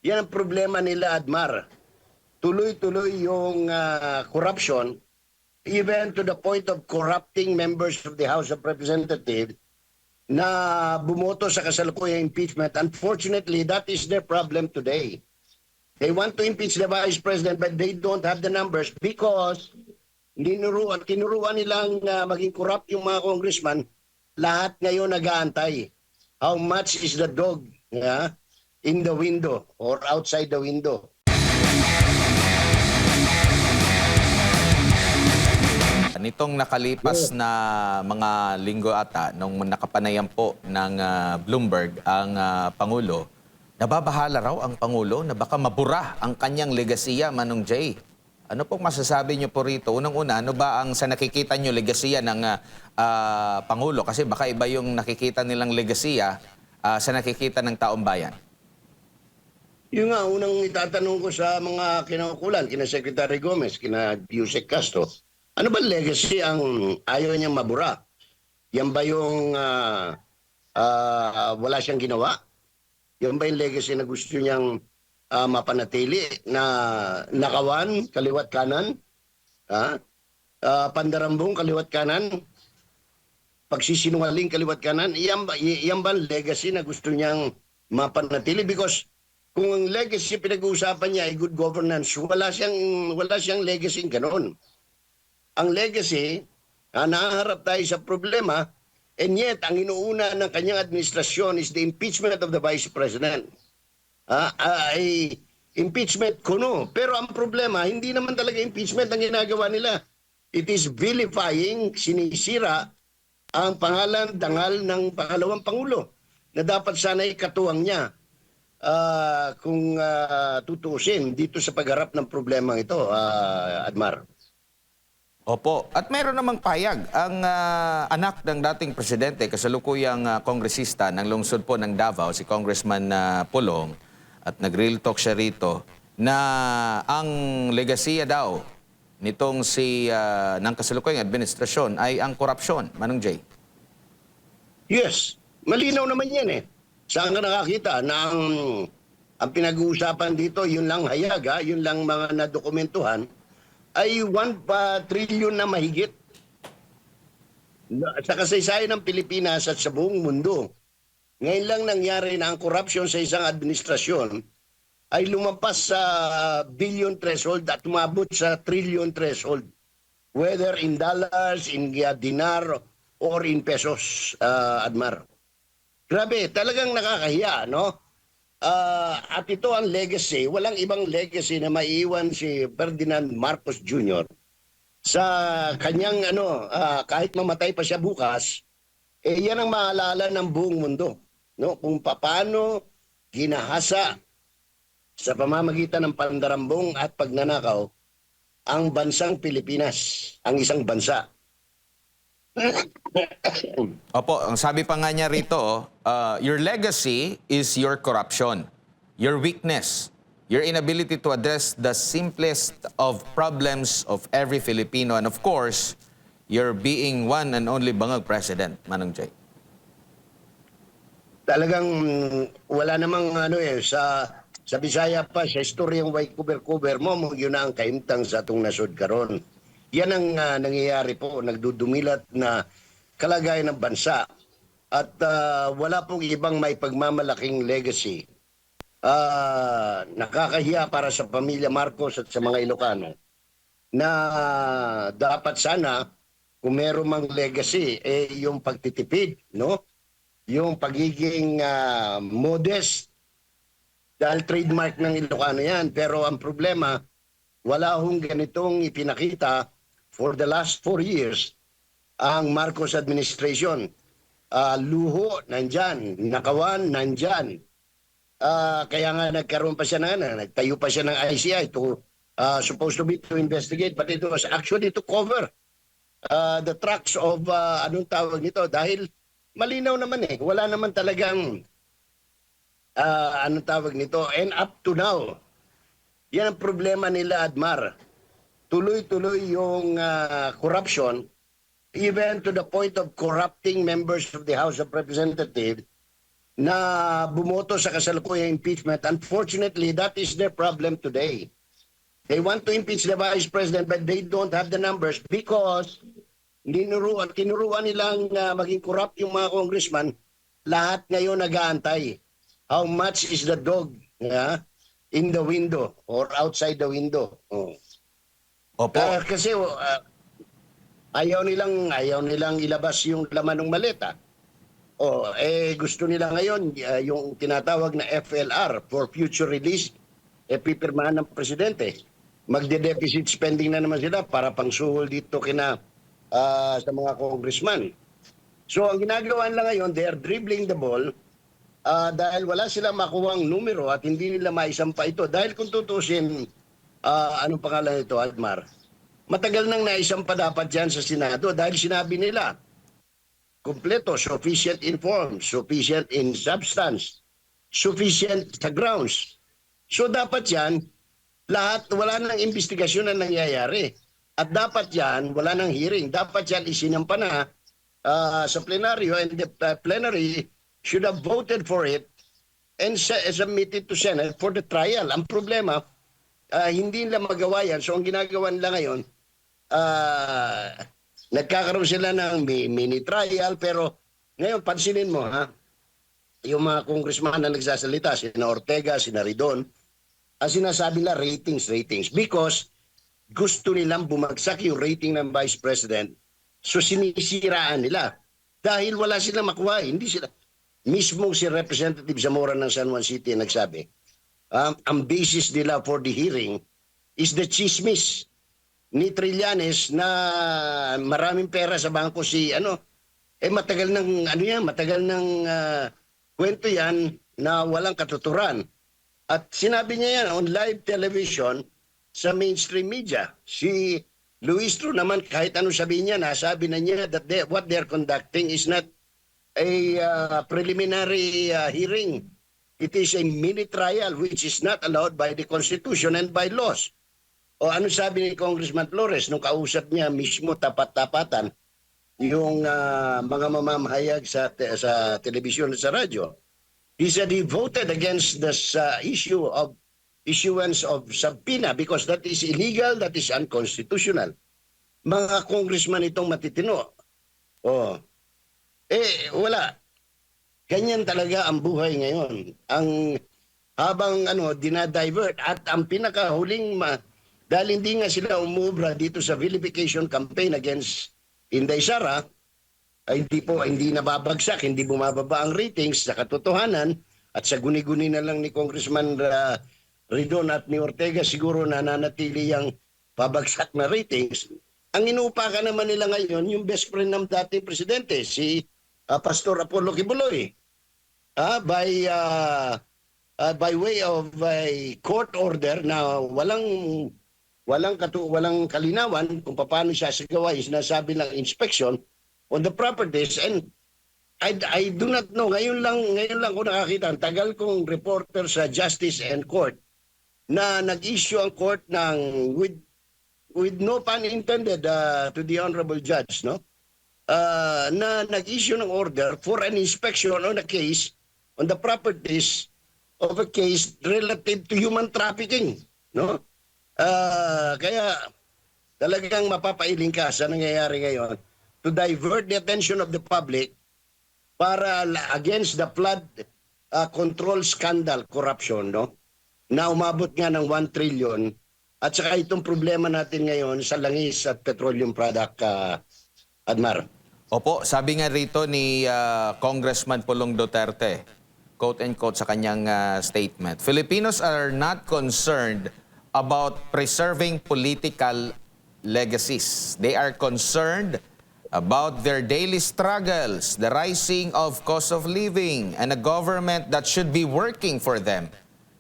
Yan ang problema nila, Admar. Tuloy-tuloy yung corruption, even to the point of corrupting members of the House of Representatives na bumoto sa kasalukuyang impeachment. Unfortunately, that is their problem today. They want to impeach the Vice President but they don't have the numbers because tinuruan nilang maging corrupt yung mga congressman. Lahat ngayon nag-aantay. How much is the dog in the window or outside the window? Nitong nakalipas na mga linggo ata, nung nakapanayam po ng Bloomberg ang Pangulo, nababahala raw ang Pangulo na baka mabura ang kanyang legasiya, Manong Jay. Ano pong masasabi niyo po rito? Unang-una, ano ba ang sa nakikita niyo legasiya ng Pangulo? Kasi baka iba yung nakikita nilang legasiya sa nakikita ng taong bayan. Yung nga, unang itatanong ko sa mga kinaukulan, kina Secretary Gomez, kina Yusek Castro, ano ba legacy ang ayaw niyang mabura? Yan ba yung wala siyang ginawa? Yan ba yung legacy na gusto niyang mapanatili na nakawan, kaliwat kanan? Pandarambong, kaliwat kanan? Pagsisinungaling, kaliwat kanan? Yan ba ang legacy na gusto niyang mapanatili? Because kung ang legacy pinag-uusapan niya ay good governance, wala siyang legacy ganoon. Ang legacy, nahaharap tayo sa problema, and yet, ang inuuna ng kanyang administrasyon is the impeachment of the Vice President. Ay impeachment kuno. Pero ang problema, hindi naman talaga impeachment ang ginagawa nila. It is vilifying, sinisira ang pangalan, dangal ng pangalawang Pangulo na dapat sana'y katuwang niya kung tutuusin dito sa pagharap ng problema ito, Admar. Opo. At mayroon namang payag ang anak ng dating presidente, kasalukuyang kongresista ng lungsod po ng Davao, si Congressman Pulong, at nag-real talk siya rito, na ang legasiya daw nitong ng kasalukuyang administrasyon ay ang korupsyon, Manong Jay. Yes. Malinaw naman yan eh. Saan ka nakakita na ang pinag-uusapan dito, yun lang hayag, yun lang mga nadokumentuhan, ay 1 trillion na mahigit sa kasaysayan ng Pilipinas at sa buong mundo. Ngayon lang nangyari na ang corruption sa isang administrasyon ay lumampas sa billion threshold at umabot sa trillion threshold. Whether in dollars, in dinar, or in pesos, Admar. Grabe, talagang nakakahiya, no? At ito ang legacy, walang ibang legacy na maiiwan si Ferdinand Marcos Jr. sa kanyang kahit mamatay pa siya bukas, yan ang maalala ng buong mundo, no? Kung paano ginahasa sa pamamagitan ng pandarambong at pagnanakaw ang bansang Pilipinas, ang isang bansa. Opo, ang sabi pa nga niya rito, your legacy is your corruption, your weakness, your inability to address the simplest of problems of every Filipino, and of course, your being one and only bangag president, Manong Jay. Talagang wala namang sa Bisaya pa, sa istoryang way cover mo, yun na ang kaimtang sa atong nasod karon. Yan ang nangyayari po, nagdudumilat na kalagayan ng bansa. At wala pong ibang may pagmamalaking legacy. Nakakahiya para sa pamilya Marcos at sa mga Ilocano na dapat sana kung meron mang legacy, yung pagtitipid, no? Yung pagiging modest. Dahil trademark ng Ilocano yan. Pero ang problema, wala hong ganitong ipinakita for the last 4 years ang Marcos administration. Luho, nandyan. Nakawan, nandyan. Kaya nga nagkaroon pa siya nagtayo pa siya ng ICI to supposed to be to investigate, but it was actually to cover the tracks of anong tawag nito, dahil malinaw naman wala naman talagang anong tawag nito, and up to now yan ang problema nila, Admar. Tuloy-tuloy yung corruption, even to the point of corrupting members of the House of Representatives na bumoto sa kasalukuyang impeachment. Unfortunately, that is their problem today. They want to impeach the Vice President but they don't have the numbers because tinuruan nilang maging corrupt yung mga congressman. Lahat ngayon nag-aantay. How much is the dog in the window or outside the window? Oh. Opo. Kasi ayaw nilang ilabas yung laman ng maleta. Gusto nila ngayon yung tinatawag na FLR for future release, pipirmahan ng presidente. Magde-deficit spending na naman sila para pangsuhol dito sa mga congressman. So ang ginagawa nila ngayon, they are dribbling the ball dahil wala silang makuhang numero at hindi nila maisampa ito. Dahil kung tutusin, anong pangalan ito, Admar? Matagal nang naisampa dapat yan sa Senado dahil sinabi nila, kompleto, sufficient in form, sufficient in substance, sufficient sa grounds. So dapat yan, lahat, wala nang investigasyon na nangyayari. At dapat yan, wala nang hearing. Dapat yan isinampa na sa plenaryo and the plenary should have voted for it and submitted to Senate for the trial. Ang problema, hindi nila magawa yan. So ang ginagawa nila ngayon, nagkakaroon sila ng mini trial pero ngayon pansinin mo yung mga congressman na nagsasalita, sina Ortega, sina Ridon, ang sinasabi nila ratings because gusto nilang bumagsak yung rating ng Vice President. So sinisiraan nila dahil wala silang makuha. Hindi sila. Mismo si Representative Zamora ng San Juan City nagsabi, ang basis nila for the hearing is the chismis ni Trillanes na maraming pera sa bangko matagal ng kwento yan na walang katuturan. At sinabi niya yan on live television sa mainstream media. Si Luis Tru naman kahit ano sabihin niya, nasabi na niya that what they're conducting is not a preliminary hearing. It is a mini trial which is not allowed by the Constitution and by laws. O ano sabi ni Congressman Flores nung kausap niya mismo tapat-tapatan yung mga mamamahayag sa telebisyon at sa radyo. He said he voted against this issue of issuance of subpoena because that is illegal, that is unconstitutional. Mga congressman itong matitino. Wala. Ganyan talaga ang buhay ngayon. Habang dinadivert at ang pinakahuling dahil hindi nga sila umubra dito sa vilification campaign against Inday Sara, hindi nababagsak, hindi bumababa ang ratings sa katotohanan at sa guni-guni na lang ni Congressman Ridon at ni Ortega siguro nananatili ang pabagsak na ratings. Ang inuupakan naman nila ngayon, yung best friend ng dating presidente, si Pastor Apollo Kibuloy. By way of a court order na walang kalinawan kung paano siya sagawa, sinasabi lang inspection on the properties. And I do not know, ngayon lang ko nakakita, ang tagal kong reporter sa Justice and Court na nag-issue ang court ng with no pun intended to the honorable judge, no? Na nag-issue ng order for an inspection on a case on the properties of a case relative to human trafficking, no? Kaya talagang mapapailing ka sa nangyayari ngayon to divert the attention of the public para against the flood control scandal corruption, no? Na umabot nga ng 1 trillion at saka itong problema natin ngayon sa langis at petroleum product, Admar. Opo, sabi nga rito ni Congressman Pulong Duterte, quote and quote sa kanyang statement, Filipinos are not concerned about preserving political legacies. They are concerned about their daily struggles, the rising of cost of living, and a government that should be working for them,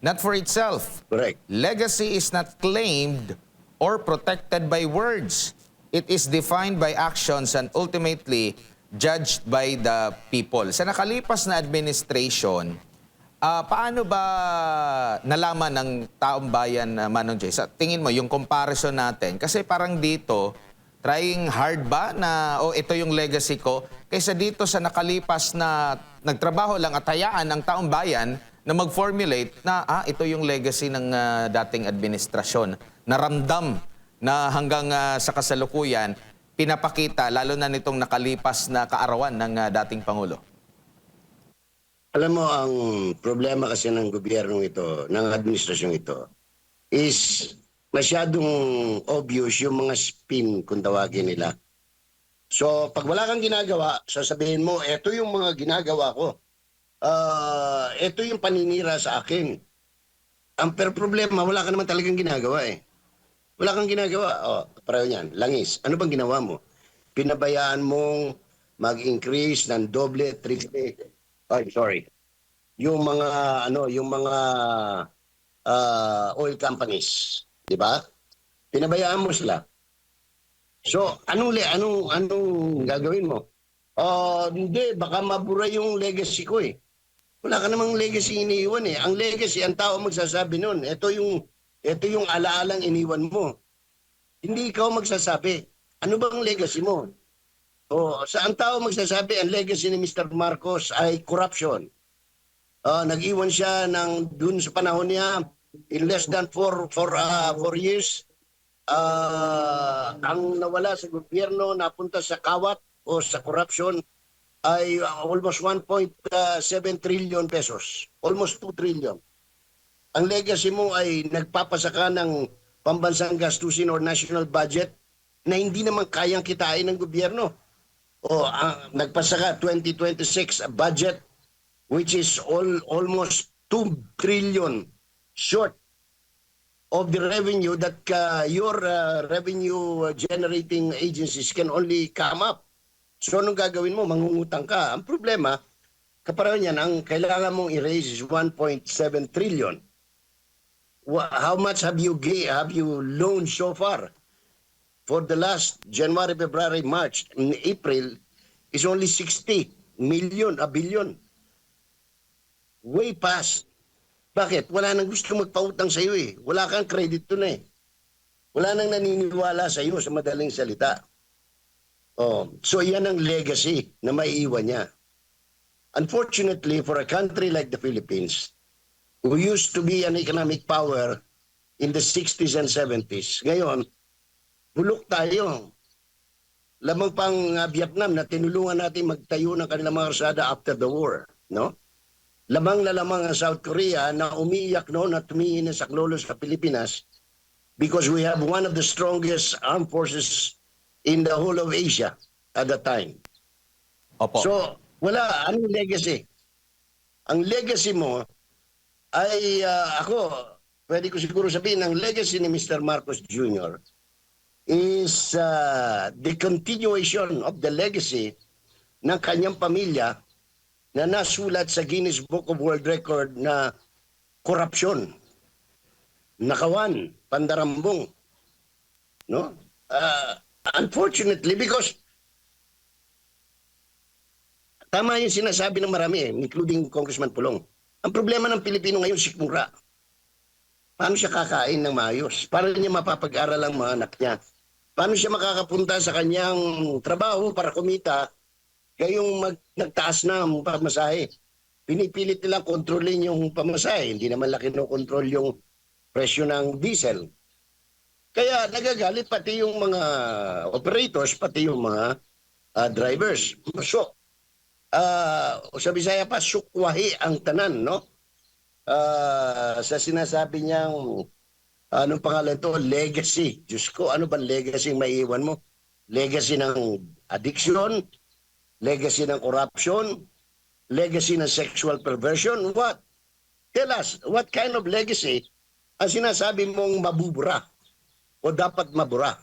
not for itself. Correct. Legacy is not claimed or protected by words. It is defined by actions and ultimately judged by the people. Sa nakalipas na administration, paano ba nalaman ng taong bayan, Manong Jay? Sa tingin mo, yung comparison natin, kasi parang dito, trying hard ba na, ito yung legacy ko, kaysa dito sa nakalipas na nagtrabaho lang at hayaan ang taong bayan na mag-formulate na ito yung legacy ng dating administrasyon. Naramdam na hanggang sa kasalukuyan, pinapakita lalo na nitong nakalipas na kaarawan ng dating Pangulo. Alam mo, ang problema kasi ng gobyernong ito, ng administrasyong ito, is masyadong obvious yung mga spin kung tawagin nila. So, pag wala kang ginagawa, sasabihin mo, eto yung mga ginagawa ko. Ito yung paninira sa akin. Ang problema, wala ka naman talagang ginagawa eh. Wala kang ginagawa. Pareho yan. Langis. Ano bang ginawa mo? Pinabayaan mong mag-increase ng doble, triple. Yung mga oil companies, di ba? Pinabayaan mo sila. So, anong gagawin mo? Hindi, baka mabura yung legacy ko eh. Wala ka namang legacy iniiwan eh. Ang legacy, ang tao magsasabi nun, ito yung alaalang iniwan mo. Hindi ikaw magsasabi. Ano bang legacy mo? Ang tao magsasabi, ang legacy ni Mr. Marcos ay corruption. Nag-iwan siya dun sa panahon niya, in less than 4 years, ang nawala sa gobyerno, napunta sa kawat o sa corruption, ay almost 1.7 trillion pesos. Almost 2 trillion. Ang legacy mo ay nagpapasaka ng pambansang gastusin or national budget na hindi naman kayang kitain ng gobyerno. Nagpasaka 2026 budget which is almost 2 trillion short of the revenue that your revenue generating agencies can only come up. So, anong gagawin mo? Mangungutang ka. Ang problema, kapareho niyan, ang kailangan mong i-raise is 1.7 trillion. How much have you loaned so far? For the last January, February, March, and April, is only 60 million, a billion. Way past. Bakit? Wala nang gusto magpautang sa iyo eh. Wala kang credit to na eh. Wala nang naniniwala sa iyo sa madaling salita. So yan ang legacy na maiiwan niya. Unfortunately, for a country like the Philippines, who used to be an economic power in the 60s and 70s, ngayon, bulok tayo. Lamang pang Vietnam na tinulungan natin magtayo ng kanilang mga karsada after the war. No? Lamang na lamang ang South Korea na umiiyak na tumingin sa saklolo sa Pilipinas because we have one of the strongest armed forces in the whole of Asia at that time. Opo. So, wala. Anong legacy? Ang legacy mo ay, pwede ko siguro sabihin, ang legacy ni Mr. Marcos Jr. is the continuation of the legacy ng kanyang pamilya na nasulat sa Guinness Book of World Record na korupsyon, nakawan, pandarambong. No? Unfortunately, because tama yung sinasabi ng marami, including Congressman Pulong. Ang problema ng Pilipino ngayon, sikmura. Paano siya kakain ng maayos? Paano niya mapapag-aral ang mga anak niya? Paano siya makakapunta sa kanyang trabaho para kumita kayong nagtaas na ang pamasahe? Pinipilit nilang kontrolin yung pamasahe. Hindi naman laki no control yung presyo ng diesel. Kaya nagagalit pati yung mga operators, pati yung mga drivers. So, sa Bisaya pa, sukwahi ang tanan, no? Sa sinasabi niyang, anong pangalan to? Legacy. Diyos ko, ano ba legacy ang maiiwan mo? Legacy ng addiction, legacy ng corruption, legacy ng sexual perversion. What? Tell us, what kind of legacy ang sinasabi mong mabubura o dapat mabura?